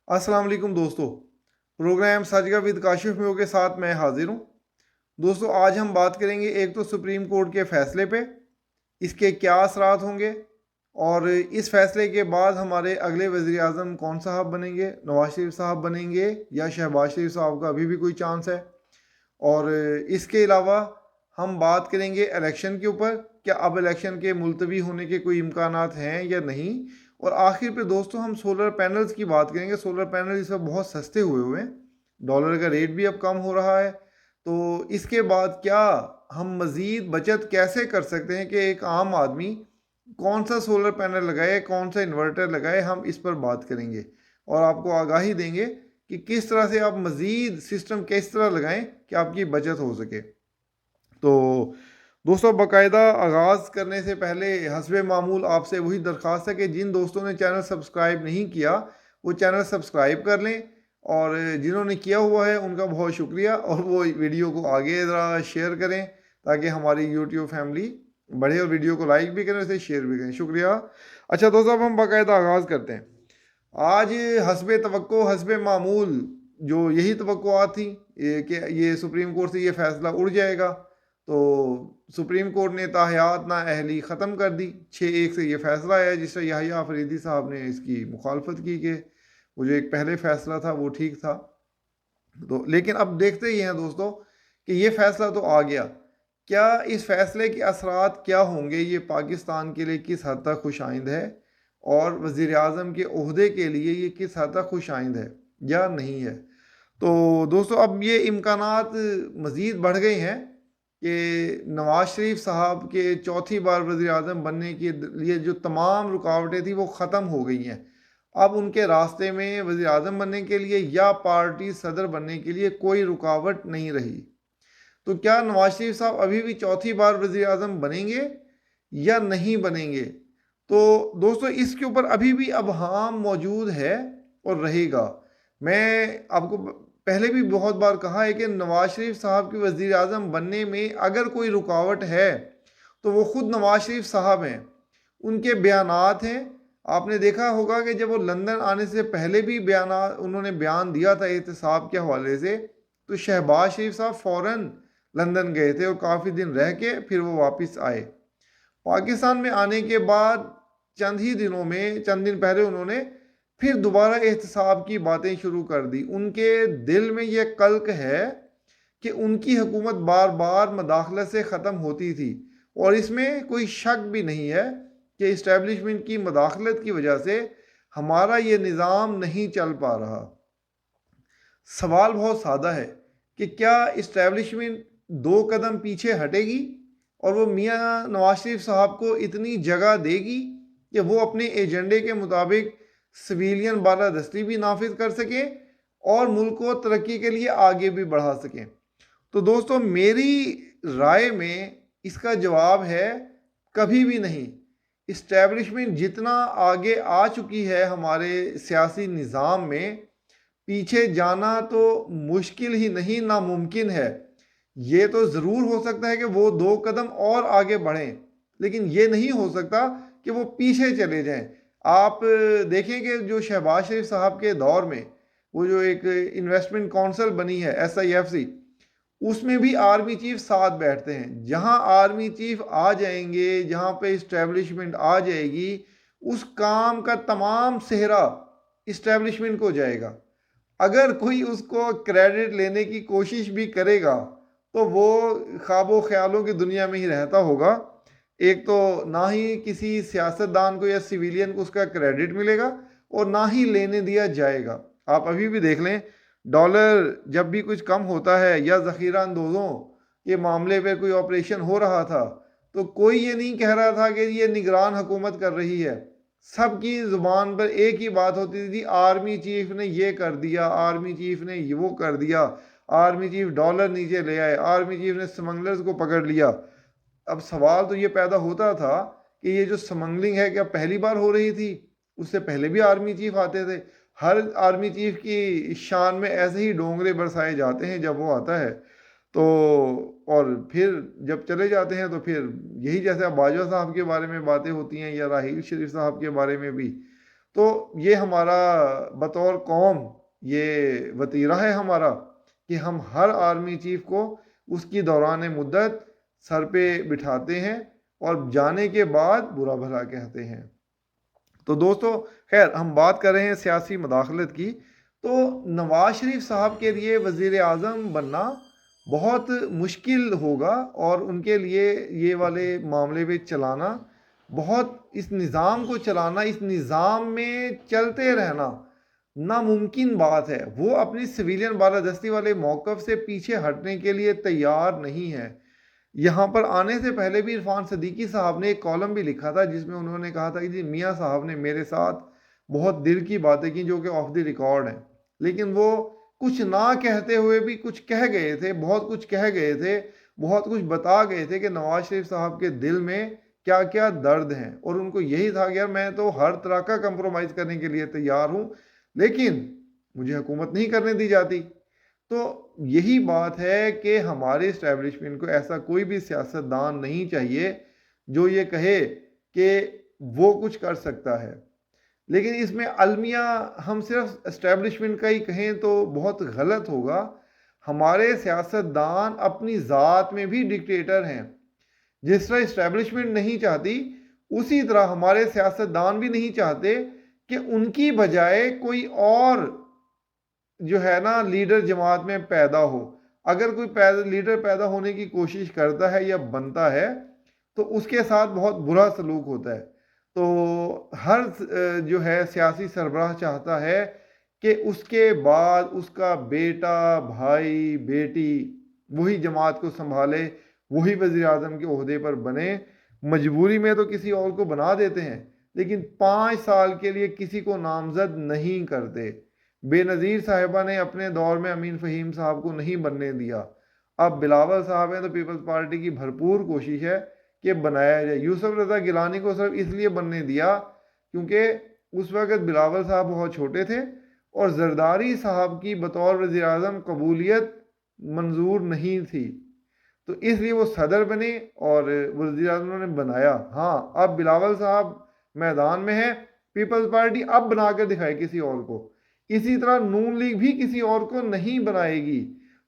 अस्सलाम वालेकुम दोस्तों। प्रोग्राम साजिगा विद काशिफ में के साथ मैं हाजिर हूँ। दोस्तों, आज हम बात करेंगे एक तो सुप्रीम कोर्ट के फैसले पे, इसके क्या असरात होंगे और इस फैसले के बाद हमारे अगले वज़ीर आज़म कौन साहब बनेंगे, नवाज शरीफ साहब बनेंगे या शहबाज शरीफ साहब का अभी भी कोई चांस है। और इसके अलावा हम बात करेंगे इलेक्शन के ऊपर, क्या अब इलेक्शन के मुलतवी होने के कोई इम्कानात हैं या नहीं। और आखिर पे दोस्तों हम सोलर पैनल्स की बात करेंगे। सोलर पैनल इस वक्त बहुत सस्ते हुए हैं, डॉलर का रेट भी अब कम हो रहा है। तो इसके बाद क्या हम मज़ीद बचत कैसे कर सकते हैं कि एक आम आदमी कौन सा सोलर पैनल लगाए, कौन सा इन्वर्टर लगाए, हम इस पर बात करेंगे और आपको आगाही देंगे कि किस तरह से आप मज़ीद सिस्टम किस तरह लगाएं कि आपकी बचत हो सके। तो दोस्तों, बाकायदा आगाज़ करने से पहले हस्बे मामूल आपसे वही दरख्वास्त है कि जिन दोस्तों ने चैनल सब्सक्राइब नहीं किया वो चैनल सब्सक्राइब कर लें, और जिन्होंने किया हुआ है उनका बहुत शुक्रिया, और वो वीडियो को आगे ज़रा शेयर करें ताकि हमारी यूट्यूब फैमिली बढ़े, और वीडियो को लाइक भी करें, उसे शेयर भी करें। शुक्रिया। अच्छा दोस्तों, अब हम बाकायदा आगाज़ करते हैं। आज हस्बे तवक्को हस्बे मामूल जो यही तवक्कुआत थी कि ये सुप्रीम कोर्ट से ये फ़ैसला उड़ जाएगा, तो सुप्रीम कोर्ट ने ताहयात ना अहली ख़त्म कर दी। 6-1 से ये फ़ैसला आया जिससे याहिया अफरीदी साहब ने इसकी मुखालफत की कि वो जो एक पहले फ़ैसला था वो ठीक था। तो लेकिन अब देखते ही हैं दोस्तों कि ये फ़ैसला तो आ गया, क्या इस फ़ैसले के असरात क्या होंगे, ये पाकिस्तान के लिए किस हद तक खुशाइंद है, और वज़ीर आज़म के ओहदे के लिए ये किस हद तक खुशाइंद है या नहीं है। तो दोस्तों, अब ये इम्कानात मज़ीद बढ़ गए हैं कि नवाज शरीफ साहब के चौथी बार वज़ीर आज़म बनने के लिए जो तमाम रुकावटें थी वो ख़त्म हो गई हैं। अब उनके रास्ते में वज़ीर आज़म बनने के लिए या पार्टी सदर बनने के लिए कोई रुकावट नहीं रही। तो क्या नवाज शरीफ साहब अभी भी चौथी बार वज़ीर आज़म बनेंगे या नहीं बनेंगे। तो दोस्तों, इसके ऊपर अभी भी अबहाम मौजूद है और रहेगा। मैं आपको पहले भी बहुत बार कहा है कि नवाज शरीफ साहब के वज़ीर आज़म बनने में अगर कोई रुकावट है तो वो ख़ुद नवाज शरीफ साहब हैं, उनके बयानात हैं। आपने देखा होगा कि जब वो लंदन आने से पहले भी उन्होंने बयान दिया था एहतसाब के हवाले से, तो शहबाज शरीफ साहब फ़ौरन लंदन गए थे और काफ़ी दिन रह के फिर वो वापस आए। पाकिस्तान में आने के बाद चंद ही दिनों में, चंद दिन पहले उन्होंने फिर दोबारा एहतसाब की बातें शुरू कर दी। उनके दिल में यह कल्क है कि उनकी हुकूमत बार बार मदाखलत से ख़त्म होती थी, और इसमें कोई शक भी नहीं है कि इस्टेब्लिशमेंट की मदाखलत की वजह से हमारा ये निज़ाम नहीं चल पा रहा। सवाल बहुत सादा है कि क्या इस्टेब्लिशमेंट 2 कदम पीछे हटेगी और वो मियाँ नवाज शरीफ साहब को इतनी जगह देगी कि वो अपने एजेंडे के मुताबिक सिविलियन बालादस्ती भी नाफिज कर सकें और मुल्क को तरक्की के लिए आगे भी बढ़ा सकें। तो दोस्तों, मेरी राय में इसका जवाब है कभी भी नहीं। इस्टेब्लिशमेंट जितना आगे आ चुकी है हमारे सियासी निज़ाम में, पीछे जाना तो मुश्किल ही नहीं नामुमकिन है। ये तो ज़रूर हो सकता है कि वो 2 कदम और आगे बढ़ें, लेकिन ये नहीं हो सकता कि वो पीछे चले जाएं। आप देखें कि जो शहबाज शरीफ साहब के दौर में वो जो एक इन्वेस्टमेंट काउंसिल बनी है SIFC, उसमें भी आर्मी चीफ साथ बैठते हैं। जहां आर्मी चीफ आ जाएंगे, जहां पे इस्टेब्लिशमेंट आ जाएगी, उस काम का तमाम सेहरा इस्टेब्लिशमेंट को जाएगा। अगर कोई उसको क्रेडिट लेने की कोशिश भी करेगा तो वो ख्वाबों ख्यालों की दुनिया में ही रहता होगा। एक तो ना ही किसी सियासतदान को या सिविलियन को उसका क्रेडिट मिलेगा और ना ही लेने दिया जाएगा। आप अभी भी देख लें, डॉलर जब भी कुछ कम होता है या ज़ख़ीरा अंदोज़ों के मामले पे कोई ऑपरेशन हो रहा था, तो कोई ये नहीं कह रहा था कि ये निगरान हुकूमत कर रही है। सबकी ज़ुबान पर एक ही बात होती थी, आर्मी चीफ ने ये कर दिया, आर्मी चीफ ने वो कर दिया, आर्मी चीफ डॉलर नीचे ले आए, आर्मी चीफ ने स्मगलर्स को पकड़ लिया। अब सवाल तो ये पैदा होता था कि ये जो स्मगलिंग है क्या पहली बार हो रही थी, उससे पहले भी आर्मी चीफ आते थे। हर आर्मी चीफ की शान में ऐसे ही डोंगरे बरसाए जाते हैं जब वो आता है। तो और फिर जब चले जाते हैं तो फिर यही, जैसे अब बाजवा साहब के बारे में बातें होती हैं या राहील शरीफ साहब के बारे में भी, तो ये हमारा बतौर कौम ये वतीरा है हमारा कि हम हर आर्मी चीफ को उसकी दौरान मुद्दत सर पे बिठाते हैं और जाने के बाद बुरा भला कहते हैं। तो दोस्तों, खैर हम बात कर रहे हैं सियासी मदाखलत की। तो नवाज शरीफ साहब के लिए वज़ीर आज़म बनना बहुत मुश्किल होगा और उनके लिए ये वाले मामले पे चलाना बहुत, इस निज़ाम को चलाना, इस निज़ाम में चलते रहना नामुमकिन बात है। वो अपनी सिविलियन बालादस्ती वाले मौक़िफ़ से पीछे हटने के लिए तैयार नहीं है। यहाँ पर आने से पहले भी इरफान सदीकी साहब ने एक कॉलम भी लिखा था जिसमें उन्होंने कहा था कि जी मियाँ साहब ने मेरे साथ बहुत दिल की बातें की जो कि ऑफ द रिकॉर्ड हैं, लेकिन वो कुछ ना कहते हुए भी कुछ कह गए थे, बहुत कुछ कह गए थे, बहुत कुछ बता गए थे कि नवाज शरीफ साहब के दिल में क्या क्या दर्द हैं। और उनको यही था कि यार मैं तो हर तरह का कंप्रोमाइज़ करने के लिए तैयार हूँ, लेकिन मुझे हुकूमत नहीं करने दी जाती। तो यही बात है कि हमारे इस्टेब्लिशमेंट को ऐसा कोई भी सियासतदान नहीं चाहिए जो ये कहे कि वो कुछ कर सकता है। लेकिन इसमें अलमिया हम सिर्फ इस्टेब्लिशमेंट का ही कहें तो बहुत गलत होगा। हमारे सियासतदान अपनी ज़ात में भी डिक्टेटर हैं। जिस तरह इस्टेब्लिशमेंट नहीं चाहती, उसी तरह हमारे सियासतदान भी नहीं चाहते कि उनकी बजाय कोई और जो है ना लीडर जमात में पैदा हो। अगर कोई लीडर पैदा होने की कोशिश करता है या बनता है तो उसके साथ बहुत बुरा सलूक होता है। तो हर जो है सियासी सरबराह चाहता है कि उसके बाद उसका बेटा, भाई, बेटी वही जमात को संभाले, वही वज़ीर आज़म के ओहदे पर बने। मजबूरी में तो किसी और को बना देते हैं, लेकिन 5 साल के लिए किसी को नामजद नहीं करते। बेनज़ीर साहिबा ने अपने दौर में अमीन फ़हीम साहब को नहीं बनने दिया। अब बिलावल साहब हैं तो पीपल्स पार्टी की भरपूर कोशिश है कि बनाया जाए। यूसुफ रज़ा गिलानी को सिर्फ इसलिए बनने दिया क्योंकि उस वक़्त बिलावल साहब बहुत छोटे थे और जरदारी साहब की बतौर वज़ीर आज़म कबूलियत मंजूर नहीं थी, तो इसलिए वो सदर बने और वज़ीर आज़म ने बनाया। हाँ, अब बिलावल साहब मैदान में है, पीपल्स पार्टी अब बना कर दिखाए किसी और को। इसी तरह नून लीग भी किसी और को नहीं बनाएगी।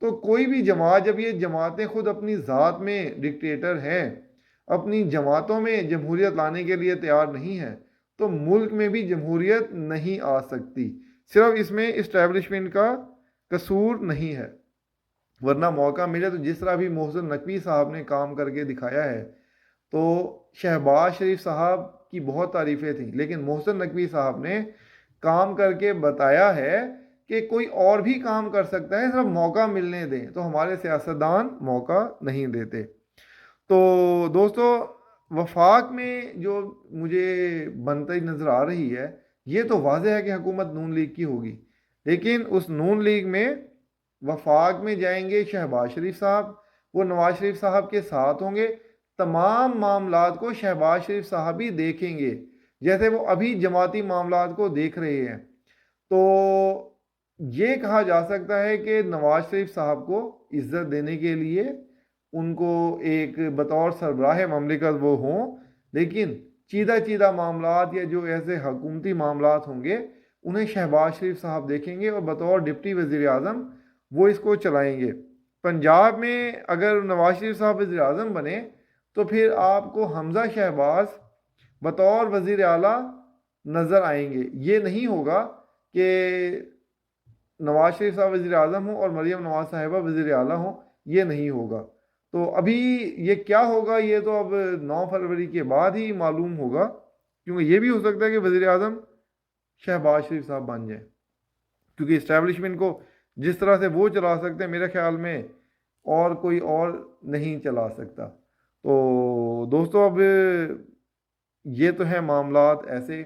तो कोई भी जमात, जब ये जमातें खुद अपनी ज़ात में डिक्टेटर हैं, अपनी जमातों में जमहूरियत लाने के लिए तैयार नहीं है, तो मुल्क में भी जमहूरियत नहीं आ सकती। सिर्फ इसमें इस्टेब्लिशमेंट का कसूर नहीं है, वरना मौका मिले तो जिस तरह भी मोहसिन नकवी साहब ने काम करके दिखाया है, तो शहबाज शरीफ साहब की बहुत तारीफ़ें थी, लेकिन मोहसिन नकवी साहब ने काम करके बताया है कि कोई और भी काम कर सकता है, सिर्फ मौका मिलने दें। तो हमारे सियासतदान मौका नहीं देते। तो दोस्तों, वफाक में जो मुझे बनती नज़र आ रही है, ये तो वाज़ेह है कि हुकूमत नून लीग की होगी, लेकिन उस नून लीग में वफाक में जाएंगे शहबाज शरीफ साहब, वो नवाज शरीफ साहब के साथ होंगे। तमाम मामलात को शहबाज शरीफ साहब ही देखेंगे, जैसे वो अभी जमाती मामलात को देख रहे हैं। तो ये कहा जा सकता है कि नवाज शरीफ साहब को इज़्ज़त देने के लिए उनको एक बतौर सरबराह ममलिकत वो हों, लेकिन चीदा चीदा मामलात या जो ऐसे हुकूमती मामलात होंगे उन्हें शहबाज शरीफ साहब देखेंगे और बतौर डिप्टी वज़ीर आज़म वो इसको चलाएंगे। पंजाब में अगर नवाज शरीफ साहब वज़ीर आज़म बने तो फिर आपको हमज़ा शहबाज बतौर वज़ीर आला नज़र आएंगे। ये नहीं होगा कि नवाज शरीफ साहब वज़ीर आज़म हो और मरीम नवाज साहिबा वज़ीर आला हो, ये नहीं होगा। तो अभी ये क्या होगा, ये तो अब 9 फरवरी के बाद ही मालूम होगा, क्योंकि ये भी हो सकता है कि वज़ीर आज़म शहबाज शरीफ साहब बन जाए, क्योंकि इस्टेब्लिशमेंट को जिस तरह से वो चला सकते हैं मेरे ख्याल में और कोई और नहीं चला सकता। तो दोस्तों, अब ये तो है मामलात ऐसे।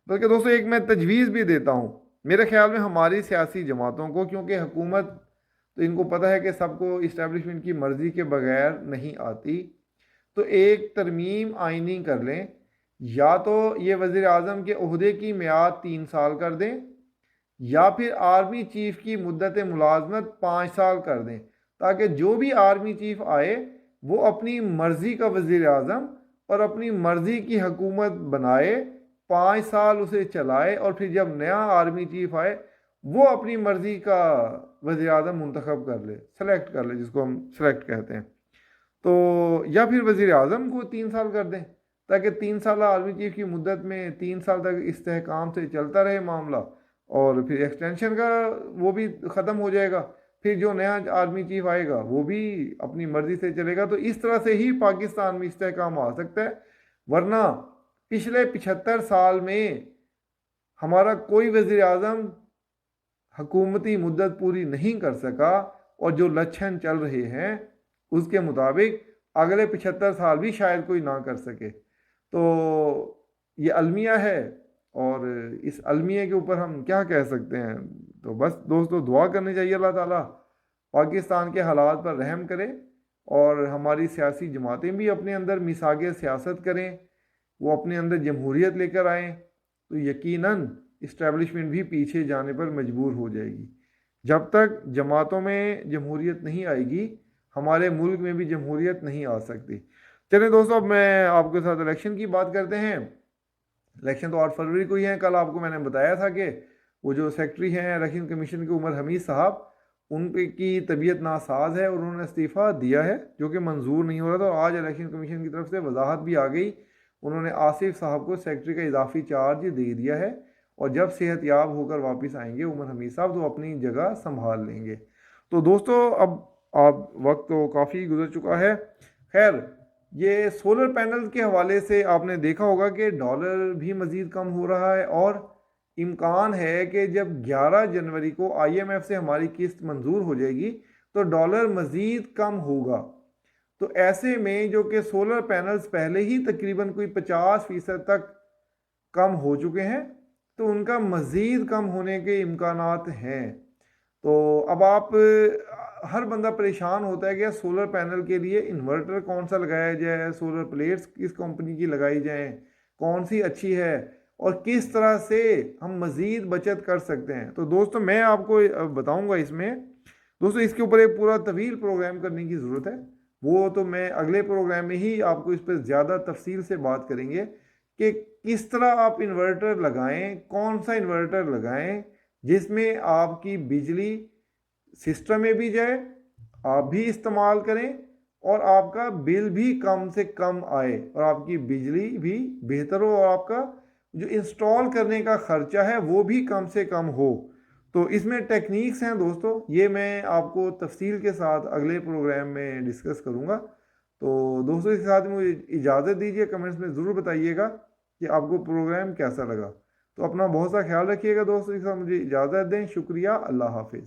बल्कि दोस्तों, एक मैं तजवीज़ भी देता हूँ, मेरे ख्याल में हमारी सियासी जमातों को, क्योंकि हुकूमत तो इनको पता है कि सबको इस्टेब्लिशमेंट की मर्ज़ी के बगैर नहीं आती, तो एक तरमीम आइनी कर लें। या तो ये वज़ीर आज़म के ओहदे की मियाद 3 साल कर दें, या फिर आर्मी चीफ़ की मुद्दत मुलाजमत 5 साल कर दें, ताकि जो भी आर्मी चीफ़ आए वो अपनी मर्ज़ी का वज़ीर आज़म और अपनी मर्ज़ी की हुकूमत बनाए, 5 साल उसे चलाए और फिर जब नया आर्मी चीफ आए वो अपनी मर्जी का वज़ीर आज़म मुंतखब कर ले, सेलेक्ट कर ले, जिसको हम सेलेक्ट कहते हैं। तो या फिर वज़ीर आज़म को 3 साल कर दें, ताकि 3 साल आर्मी चीफ की मुद्दत में 3 साल तक इस्तेहकाम से चलता रहे मामला, और फिर एक्सटेंशन का वो भी ख़त्म हो जाएगा। फिर जो नया आर्मी चीफ आएगा वो भी अपनी मर्ज़ी से चलेगा। तो इस तरह से ही पाकिस्तान में इस्तेहकाम आ सकता है, वरना पिछले 75 साल में हमारा कोई वज़ीर आज़म हुकूमती मुद्दत पूरी नहीं कर सका, और जो लक्षण चल रहे हैं उसके मुताबिक अगले 75 साल भी शायद कोई ना कर सके। तो ये अलमिया है, और इस अलमिया के ऊपर हम क्या कह सकते हैं। तो बस दोस्तों, दुआ करनी चाहिए अल्लाह ताला पाकिस्तान के हालात पर रहम करे, और हमारी सियासी जमातें भी अपने अंदर मिसागे सियासत करें, वो अपने अंदर जमहूरियत लेकर आएँ, तो यकीनन इस्टेब्लिशमेंट भी पीछे जाने पर मजबूर हो जाएगी। जब तक जमातों में जमहूरियत नहीं आएगी, हमारे मुल्क में भी जमहूरियत नहीं आ सकती। चलिए दोस्तों, अब मैं आपके साथ इलेक्शन की बात करते हैं। इलेक्शन तो 8 फरवरी को ही है। कल आपको मैंने बताया था कि वो जो सेक्रेटरी हैं इलेक्शन कमीशन के, उमर हमीद साहब, उनकी तबीयत नासाज है और उन्होंने इस्तीफ़ा दिया है, जो कि मंजूर नहीं हो रहा था। और आज इलेक्शन कमीशन की तरफ से वजाहत भी आ गई, उन्होंने आसिफ साहब को सेक्रेटरी का इजाफी चार्ज दे दिया है, और जब सेहतयाब होकर वापस आएंगे उमर हमीद साहब तो अपनी जगह संभाल लेंगे। तो दोस्तों, अब आप वक्त तो काफ़ी गुजर चुका है। खैर, ये सोलर पैनल के हवाले से आपने देखा होगा कि डॉलर भी मज़ीद कम हो रहा है, और इम्कान है कि जब 11 जनवरी को IMF से हमारी किस्त मंजूर हो जाएगी तो डॉलर मज़ीद कम होगा। तो ऐसे में जो कि सोलर पैनल्स पहले ही तकरीबन कोई 50% तक कम हो चुके हैं, तो उनका मज़ीद कम होने के इम्कानात हैं। तो अब आप, हर बंदा परेशान होता है कि सोलर पैनल के लिए इन्वर्टर कौन सा लगाया जाए, सोलर प्लेट्स किस कंपनी की लगाई जाएं, कौन सी अच्छी है, और किस तरह से हम मज़ीद बचत कर सकते हैं। तो दोस्तों, मैं आपको बताऊंगा इसमें। दोस्तों, इसके ऊपर एक पूरा तवील प्रोग्राम करने की ज़रूरत है, वो तो मैं अगले प्रोग्राम में ही आपको इस पर ज़्यादा तफसील से बात करेंगे कि किस तरह आप इन्वर्टर लगाएं, कौन सा इन्वर्टर लगाएं जिसमें आपकी बिजली सिस्टम में भी जाए, आप भी इस्तेमाल करें, और आपका बिल भी कम से कम आए, और आपकी बिजली भी बेहतर हो, और आपका जो इंस्टॉल करने का ख़र्चा है वो भी कम से कम हो। तो इसमें टेक्निक्स हैं दोस्तों, ये मैं आपको तफसील के साथ अगले प्रोग्राम में डिस्कस करूँगा। तो दोस्तों, इसके साथ मुझे इजाज़त दीजिए। कमेंट्स में ज़रूर बताइएगा कि आपको प्रोग्राम कैसा लगा। तो अपना बहुत सा ख्याल रखिएगा दोस्तों। इसके साथ मुझे इजाज़त दें। शुक्रिया। अल्लाह हाफिज़।